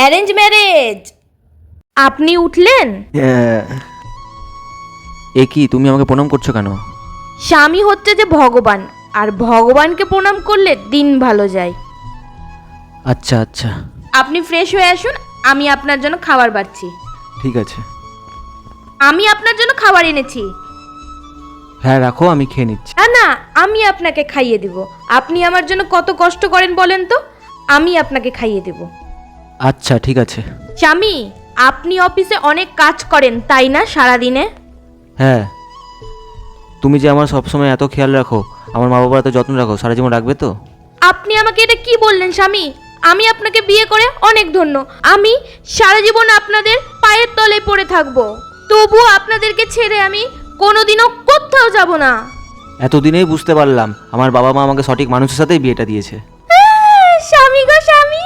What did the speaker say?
Arrange marriage. আপনি উঠলেন? এ কি, তুমি আমাকে প্রণাম করছো কেন? স্বামী হচ্ছে যে ভগবান, আর ভগবানকে প্রণাম করলে দিন ভালো যায়। আচ্ছা আচ্ছা, আপনি ফ্রেশ হয়ে আসুন, আমি আপনার জন্য খাবার বাড়ছি। ঠিক আছে। আমি আপনার জন্য খাবার এনেছি। হ্যাঁ রাখো, আমি খেয়ে নিচ্ছি। না না, আমি আপনাকে খাইয়ে দেব। আপনি আমার জন্য কত কষ্ট করেন বলেন তো, আমি আপনাকে খাইয়ে দেব। আচ্ছা ঠিক আছে। স্বামী, আপনি অফিসে অনেক কাজ করেন তাই না সারাদিনে? হ্যাঁ, তুমি যে আমার সবসময় এত খেয়াল রাখো, আমার মা বাবার এত যত্ন রাখো, সারা জীবন রাখবে তো? আপনি আমাকে এটা কি বললেন স্বামী? আমি আপনাকে বিয়ে করে অনেক ধন্য। আমি সারা জীবন আপনাদের পায়ের তলায় পড়ে থাকবো, তবুও আপনাদেরকে ছেড়ে আমি কোনোদিনও কোথাও যাব না। এতদিনেই বুঝতে পারলাম আমার বাবা মা আমাকে সঠিক মানুষের সাথেই বিয়েটা দিয়েছে। স্বামী গো স্বামী।